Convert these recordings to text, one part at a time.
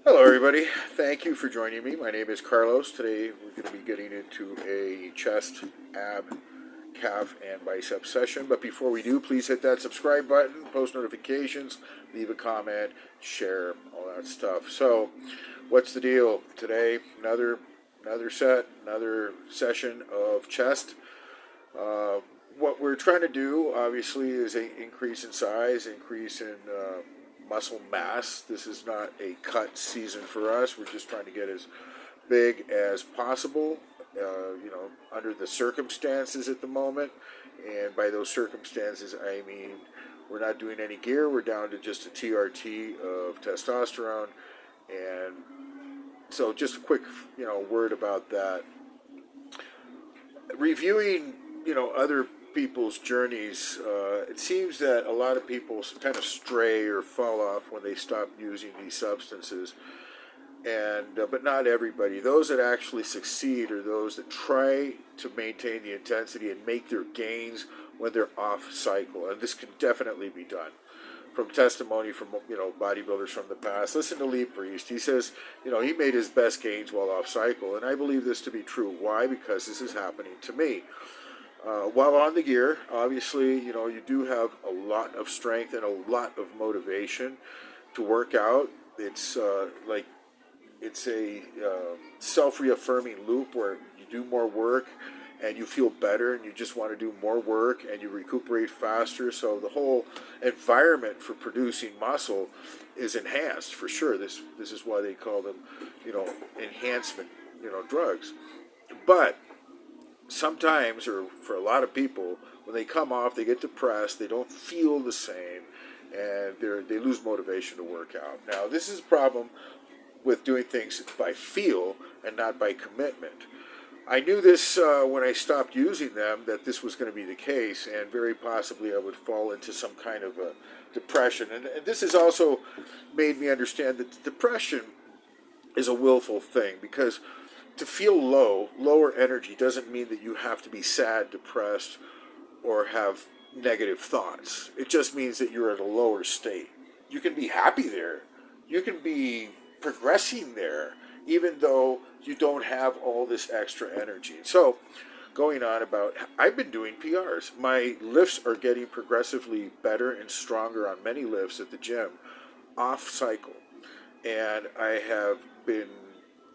Hello, everybody. Thank you for joining me. My name is Carlos. Today, we're going to be getting into a chest, ab, calf, and bicep session. But before we do, please hit that subscribe button, post notifications, leave a comment, share, all that stuff. So, what's the deal today? Another session of chest. Uh, what we're trying to do, obviously, is an increase in size, increase in muscle mass. This is not a cut season for us. We're just trying to get as big as possible, under the circumstances at the moment. And by those circumstances, I mean we're not doing any gear. We're down to just a TRT of testosterone. And so, just a quick, word about that. Reviewing, other people's journeys, it seems that a lot of people kind of stray or fall off when they stop using these substances, and but not everybody. Those that actually succeed are those that try to maintain the intensity and make their gains when they're off cycle, and this can definitely be done. From testimony from bodybuilders from the past, listen to Lee Priest. He says he made his best gains while off cycle, and I believe this to be true. Why? Because this is happening to me. While on the gear, obviously, you do have a lot of strength and a lot of motivation to work out. It's a self-reaffirming loop where you do more work and you feel better and you just want to do more work and you recuperate faster. So the whole environment for producing muscle is enhanced for sure. This is why they call them, enhancement, drugs. But sometimes, or for a lot of people, when they come off, they get depressed, they don't feel the same, and they lose motivation to work out. Now, this is a problem with doing things by feel and not by commitment. I knew this when I stopped using them, that this was going to be the case, and very possibly I would fall into some kind of a depression. And this has also made me understand that depression is a willful thing, because to feel lower energy doesn't mean that you have to be sad, depressed, or have negative thoughts. It just means that you're at a lower state. You can be happy there. You can be progressing there, even though you don't have all this extra energy. So, going on about, I've been doing PRs. My lifts are getting progressively better and stronger on many lifts at the gym, off cycle. And I have been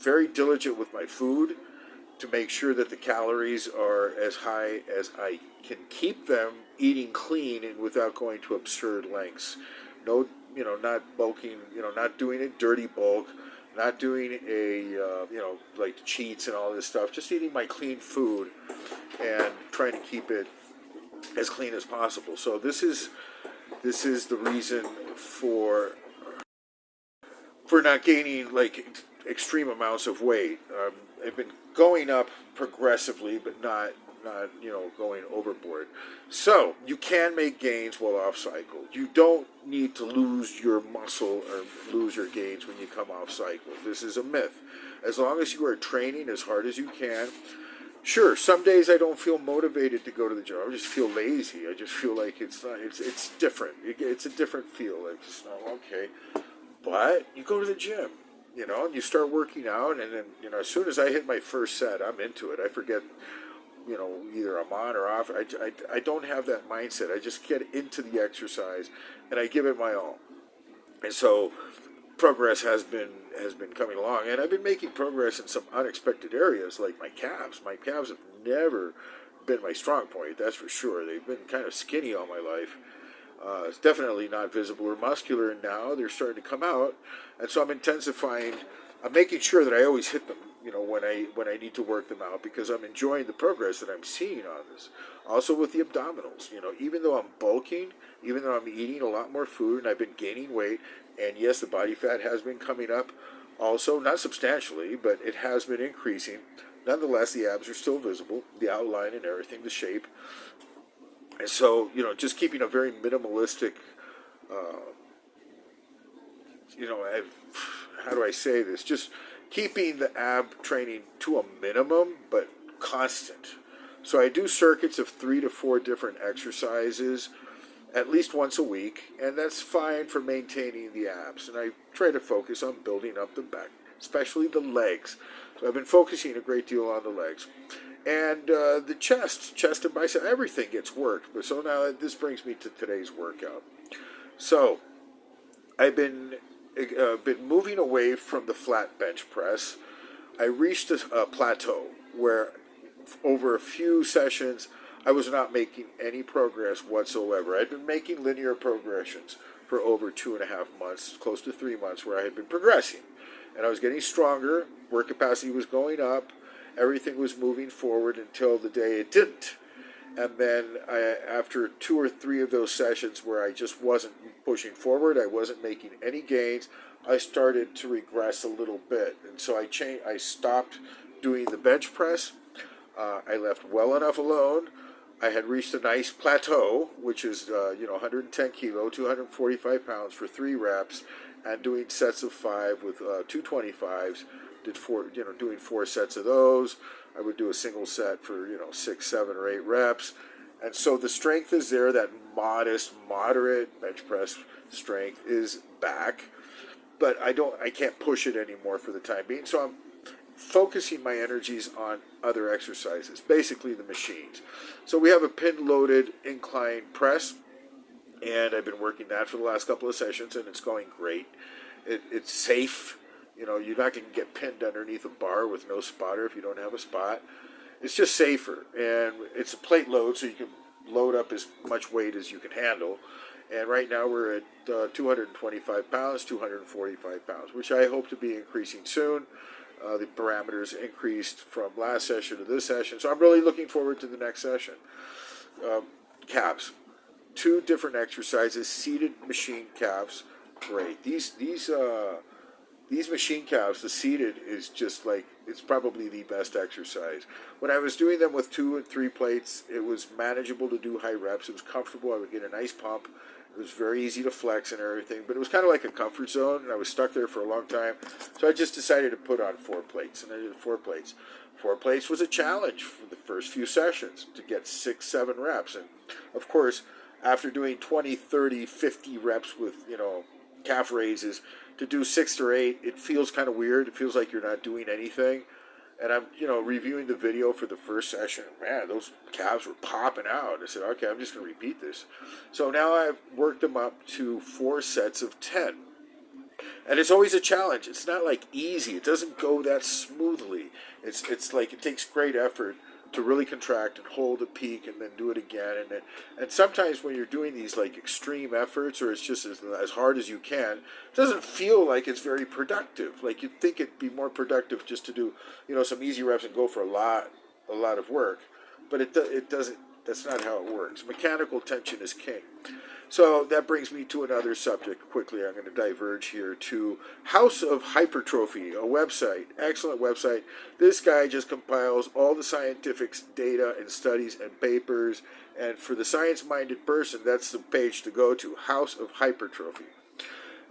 very diligent with my food to make sure that the calories are as high as I can keep them, eating clean and without going to absurd lengths. No, not bulking, not doing a dirty bulk, not doing like cheats and all this stuff. Just eating my clean food and trying to keep it as clean as possible. So this is the reason for not gaining like extreme amounts of weight. I've been going up progressively, but not going overboard. So you can make gains while off cycle. You don't need to lose your muscle or lose your gains when you come off cycle. This is a myth. As long as you are training as hard as you can. Sure, some days I don't feel motivated to go to the gym. I just feel lazy. I just feel like it's not. It's different. It's a different feel. Like, okay. But you go to the gym, and you start working out, and then, as soon as I hit my first set, I'm into it. I forget, either I'm on or off. I don't have that mindset. I just get into the exercise, and I give it my all. And so progress has been coming along, and I've been making progress in some unexpected areas, like my calves. My calves have never been my strong point, that's for sure. They've been kind of skinny all my life. It's definitely not visible or muscular, and now they're starting to come out, and so I'm intensifying. I'm making sure that I always hit them, when I need to work them out, because I'm enjoying the progress that I'm seeing on this. Also with the abdominals, even though I'm bulking, even though I'm eating a lot more food, and I've been gaining weight, and yes, the body fat has been coming up, also not substantially, but it has been increasing. Nonetheless, the abs are still visible, the outline and everything, the shape. And so, just keeping a very minimalistic, uh, you know, how do I say this? Just keeping the ab training to a minimum, but constant. So I do circuits of 3 to 4 different exercises at least once a week, and that's fine for maintaining the abs. And I try to focus on building up the back, especially the legs. So I've been focusing a great deal on the legs. And the chest and bicep, everything gets worked. But so now this brings me to today's workout. So I've been moving away from the flat bench press. I reached a plateau where over a few sessions I was not making any progress whatsoever. I'd been making linear progressions for over 2.5 months, close to 3 months, where I had been progressing. And I was getting stronger, work capacity was going up, everything was moving forward until the day it didn't. And then after 2 or 3 of those sessions where I just wasn't pushing forward, I wasn't making any gains, I started to regress a little bit. And so I stopped doing the bench press. I left well enough alone. I had reached a nice plateau, which is 110 kilo, 245 pounds for 3 reps, and doing sets of 5 with 225s. Doing 4 sets of those. I would do a single set for 6, 7, or 8 reps, and so the strength is there. That moderate bench press strength is back, but I can't push it anymore for the time being. So I'm focusing my energies on other exercises, basically the machines. So we have a pin-loaded incline press, and I've been working that for the last couple of sessions, and it's going great. It's safe. You're not going to get pinned underneath a bar with no spotter if you don't have a spot. It's just safer, and it's a plate load, so you can load up as much weight as you can handle. And right now we're at 225 pounds, 245 pounds, which I hope to be increasing soon. The parameters increased from last session to this session, so I'm really looking forward to the next session. Calves, 2 different exercises, seated machine calves, great. These machine calves, the seated is just like, it's probably the best exercise. When I was doing them with 2 and 3 plates, it was manageable to do high reps. It was comfortable. I would get a nice pump. It was very easy to flex and everything, but it was kind of like a comfort zone, and I was stuck there for a long time. So I just decided to put on 4 plates, and I did 4 plates. 4 plates was a challenge for the first few sessions to get 6, 7 reps. And of course, after doing 20, 30, 50 reps with, calf raises, to do 6 or 8, it feels kind of weird. It feels like you're not doing anything. And I'm, reviewing the video for the first session. Man, those calves were popping out. I said, okay, I'm just going to repeat this. So now I've worked them up to 4 sets of 10. And it's always a challenge. It's not like easy. It doesn't go that smoothly. It's like it takes great effort to really contract and hold a peak and then do it again. And sometimes when you're doing these like extreme efforts, or it's just as hard as you can, it doesn't feel like it's very productive. Like you'd think it'd be more productive just to do, some easy reps and go for a lot of work. But it doesn't. That's not how it works. Mechanical tension is king. So that brings me to another subject. Quickly, I'm going to diverge here to House of Hypertrophy, a website, excellent website. This guy just compiles all the scientific data and studies and papers, and for the science-minded person, that's the page to go to, House of Hypertrophy.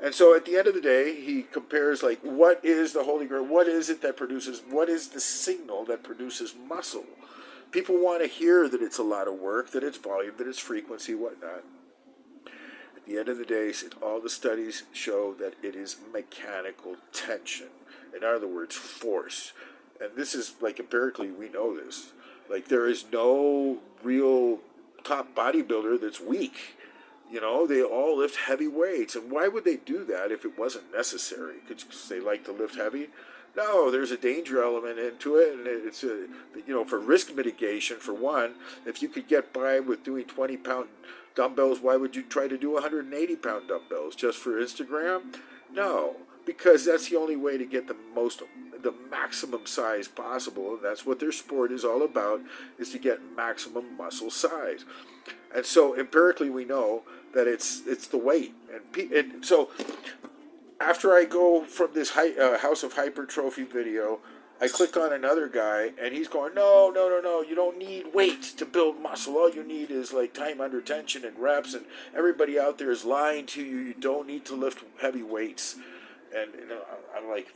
And so at the end of the day, he compares, like, what is the Holy Grail? What is it that produces, what is the signal that produces muscle? People want to hear that it's a lot of work, that it's volume, that it's frequency, whatnot. At the end of the day, all the studies show that it is mechanical tension. In other words, force. And this is, like, empirically, we know this. Like, there is no real top bodybuilder that's weak. They all lift heavy weights. And why would they do that if it wasn't necessary? Because they like to lift heavy? No, there's a danger element into it, and it's for risk mitigation, for one. If you could get by with doing 20-pound dumbbells, why would you try to do 180-pound dumbbells just for Instagram? No, because that's the only way to get the maximum size possible, and that's what their sport is all about, is to get maximum muscle size. And so empirically we know that it's the weight. And so after I go from this House of Hypertrophy video, I click on another guy, and he's going, no, you don't need weight to build muscle. All you need is like time under tension and reps, and everybody out there is lying to you. You don't need to lift heavy weights. And I'm like,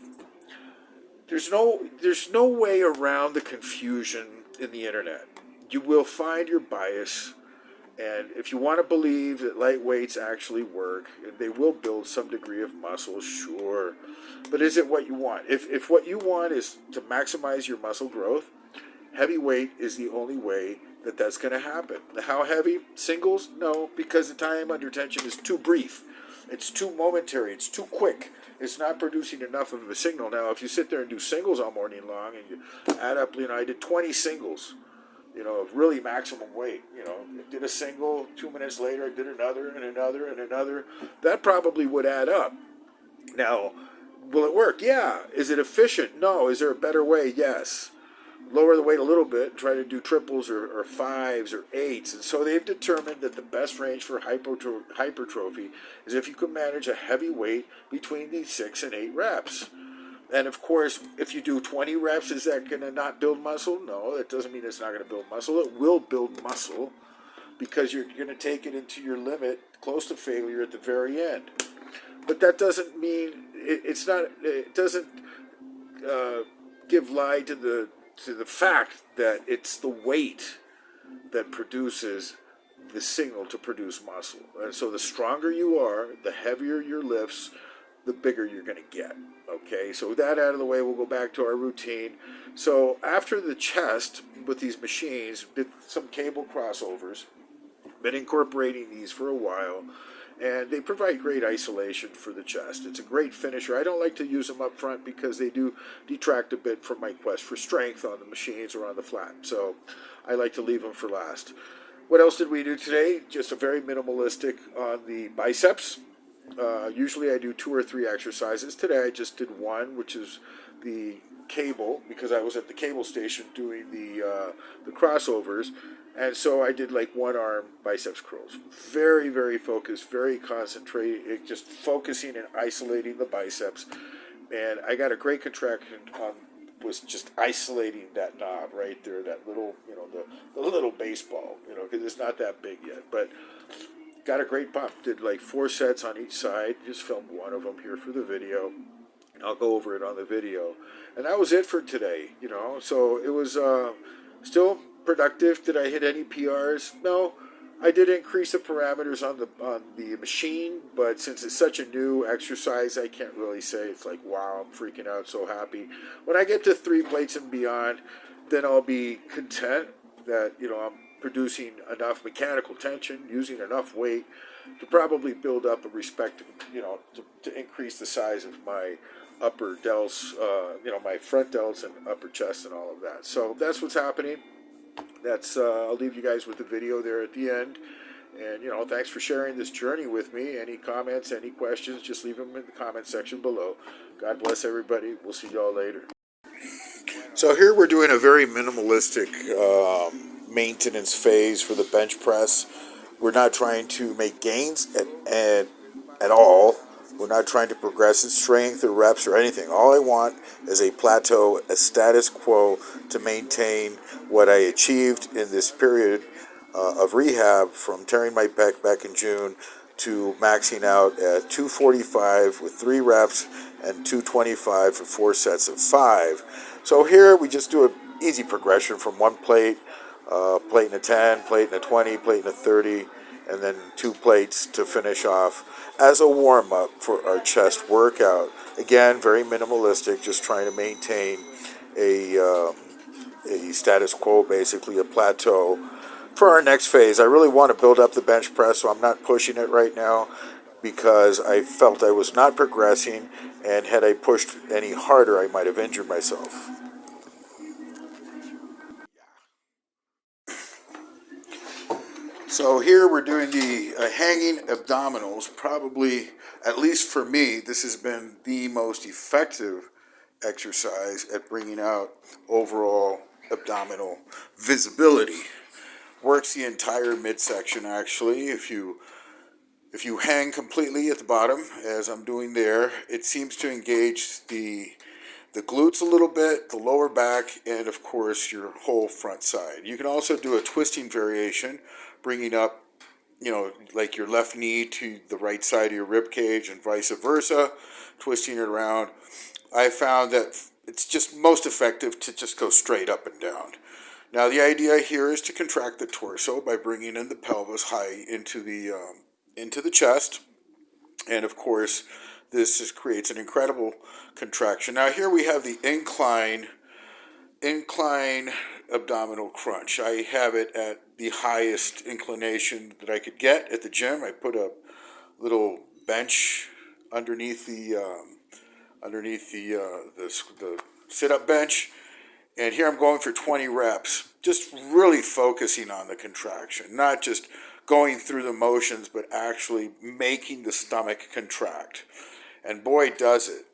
there's no way around the confusion in the internet. You will find your bias, And if you want to believe that light weights actually work, they will build some degree of muscle, sure. But is it what you want? If what you want is to maximize your muscle growth, heavy weight is the only way that that's going to happen. How heavy? Singles? No, because the time under tension is too brief. It's too momentary. It's too quick. It's not producing enough of a signal. Now, if you sit there and do singles all morning long and you add up, I did 20 singles, of really maximum weight. I did a single, 2 minutes later, I did another and another and another. That probably would add up. Now, will it work? Yeah. Is it efficient? No. Is there a better way? Yes. Lower the weight a little bit, try to do triples or fives or eights. And so they've determined that the best range for hypertrophy is if you can manage a heavy weight between the 6 and 8 reps. And of course, if you do 20 reps, is that going to not build muscle? No, that doesn't mean it's not going to build muscle. It will build muscle because you're going to take it into your limit, close to failure at the very end. But that doesn't mean it doesn't give lie to the fact that it's the weight that produces the signal to produce muscle. And so the stronger you are, the heavier your lifts, the bigger you're going to get. Okay, so with that out of the way, we'll go back to our routine. So after the chest, with these machines, did some cable crossovers, been incorporating these for a while, and they provide great isolation for the chest. It's a great finisher. I don't like to use them up front because they do detract a bit from my quest for strength on the machines or on the flat. So I like to leave them for last. What else did we do today? Just a very minimalistic on the biceps. Usually I do 2 or 3 exercises. Today I just did one, which is the cable, because I was at the cable station doing the crossovers. And so I did like 1-arm biceps curls. Very, very focused, very concentrated, just focusing and isolating the biceps. And I got a great contraction on, was just isolating that knob right there, that little, the little baseball, because it's not that big yet. But got a great pump. Did like 4 sets on each side. Just filmed one of them here for the video. I'll go over it on the video. And that was it for today, So it was still productive. Did I hit any PRs? No. I did increase the parameters on the machine, but since it's such a new exercise, I can't really say it's like, wow, I'm freaking out, so happy. When I get to 3 plates and beyond, then I'll be content that, I'm producing enough mechanical tension, using enough weight to probably build up a respect, to increase the size of my upper delts, my front delts and upper chest and all of that. So that's what's happening. That's I'll leave you guys with the video there at the end. And, thanks for sharing this journey with me. Any comments, any questions, just leave them in the comment section below. God bless everybody. We'll see y'all later. So here we're doing a very minimalistic maintenance phase for the bench press. We're not trying to make gains at all. We're not trying to progress in strength or reps or anything. All I want is a plateau, a status quo to maintain what I achieved in this period of rehab, from tearing my pec back in June to maxing out at 245 with 3 reps and 225 for 4 sets of 5. So here we just do an easy progression from 1 plate, plate in a 10, plate in a 20, plate in a 30, and then 2 plates to finish off as a warm-up for our chest workout. Again, very minimalistic, just trying to maintain a status quo, basically a plateau for our next phase. I really want to build up the bench press, so I'm not pushing it right now because I felt I was not progressing, and had I pushed any harder, I might have injured myself. So here we're doing the hanging abdominals. Probably, at least for me, this has been the most effective exercise at bringing out overall abdominal visibility. Works the entire midsection, actually. If you hang completely at the bottom, as I'm doing there, it seems to engage the glutes a little bit, the lower back, and of course your whole front side. You can also do a twisting variation, bringing up, like your left knee to the right side of your rib cage and vice versa, twisting it around. I found that it's just most effective to just go straight up and down. Now the idea here is to contract the torso by bringing in the pelvis high into the chest, and of course creates an incredible contraction. Now here we have the incline abdominal crunch. I have it at the highest inclination that I could get at the gym. I put a little bench underneath the sit-up bench, and here I'm going for 20 reps, just really focusing on the contraction, not just going through the motions, but actually making the stomach contract. And boy, does it.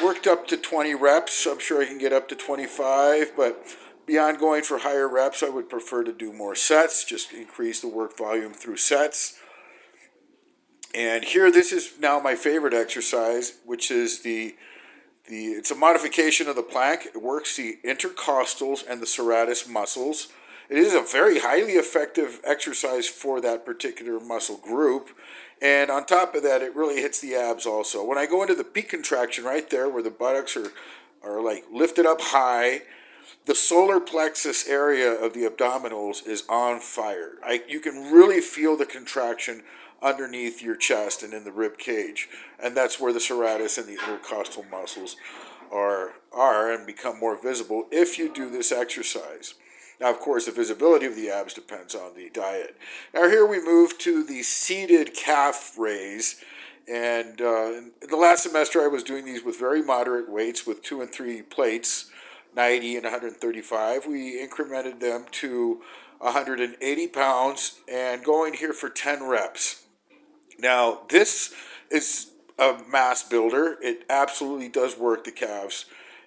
Worked up to 20 reps. I'm sure I can get up to 25, but beyond going for higher reps, I would prefer to do more sets, just increase the work volume through sets. And here, this is now my favorite exercise, which is it's a modification of the plank. It works the intercostals and the serratus muscles. It is a very highly effective exercise for that particular muscle group. And on top of that, it really hits the abs also. When I go into the peak contraction right there, where the buttocks are like lifted up high, the solar plexus area of the abdominals is on fire. You can really feel the contraction underneath your chest and in the rib cage. And that's where the serratus and the intercostal muscles are and become more visible if you do this exercise. Now, of course, the visibility of the abs depends on the diet. Now, here we move to the seated calf raise. And in the last semester, I was doing these with very moderate weights with 2 and 3 plates, 90 and 135. We incremented them to 180 pounds and going here for 10 reps. Now, this is a mass builder. It absolutely does work the calves,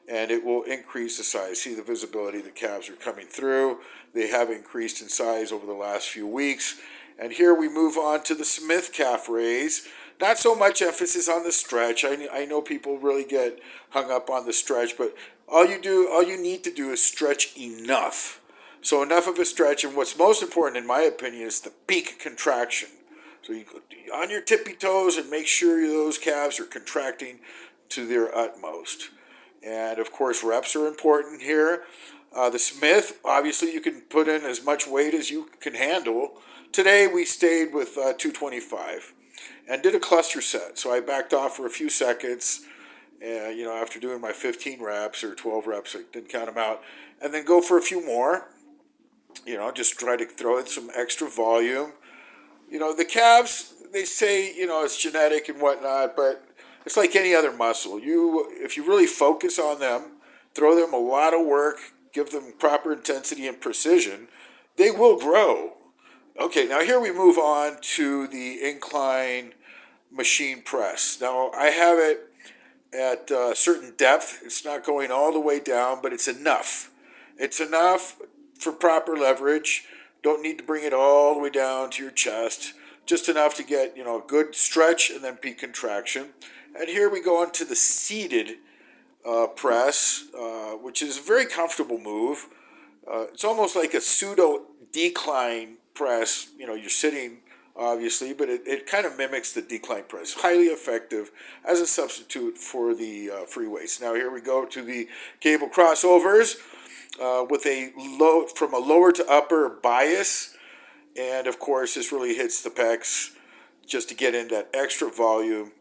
and it will increase the size. See the visibility, the calves are coming through. They have increased in size over the last few weeks. And here we move on to the Smith calf raise. Not so much emphasis on the stretch. I know people really get hung up on the stretch, but all you need to do is stretch enough. So enough of a stretch, and what's most important in my opinion is the peak contraction. So you go on your tippy toes and make sure those calves are contracting to their utmost. And of course, reps are important here. The Smith, obviously, you can put in as much weight as you can handle. Today, we stayed with 225 and did a cluster set. So I backed off for a few seconds, after doing my 15 reps or 12 reps, I didn't count them out, and then go for a few more. Just try to throw in some extra volume. The calves, they say, it's genetic and whatnot, but it's like any other muscle. If you really focus on them, throw them a lot of work, give them proper intensity and precision, they will grow. Okay, now here we move on to the incline machine press. Now I have it at a certain depth. It's not going all the way down, but it's enough. It's enough for proper leverage. Don't need to bring it all the way down to your chest. Just enough to get, a good stretch and then peak contraction. And here we go on to the seated press, which is a very comfortable move. It's almost like a pseudo decline press. You're sitting, obviously, but it kind of mimics the decline press. Highly effective as a substitute for the free weights. Now here we go to the cable crossovers with from a lower to upper bias. And of course, this really hits the pecs just to get in that extra volume,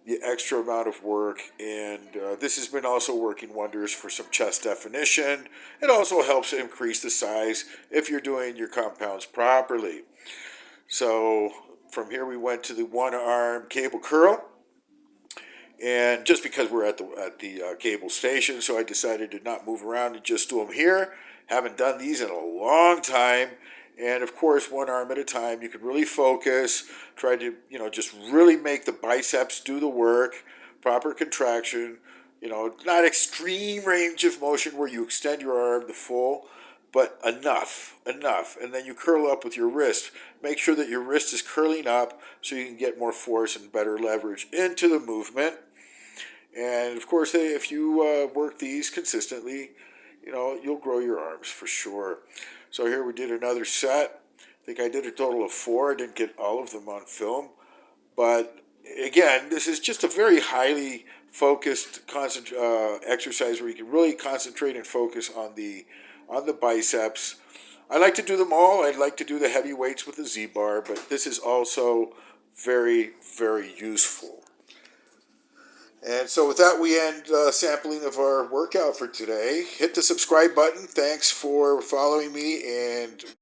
the extra amount of work. And this has been also working wonders for some chest definition. It also helps increase the size if you're doing your compounds properly. So from here we went to the one arm cable curl. And just because we're at the cable station, so I decided to not move around and just do them here. Haven't done these in a long time. And of course, one arm at a time, you can really focus, try to, just really make the biceps do the work, proper contraction, not extreme range of motion where you extend your arm the full, but enough. And then you curl up with your wrist. Make sure that your wrist is curling up so you can get more force and better leverage into the movement. And of course, if you work these consistently, you'll grow your arms for sure. So here we did another set. I think I did a total of 4. I didn't get all of them on film. But again, this is just a very highly focused exercise where you can really concentrate and focus on the on the biceps. I like to do them all. I'd like to do the heavy weights with the Z-bar, but this is also very, very useful. And so with that, we end sampling of our workout for today. Hit the subscribe button. Thanks for following me, and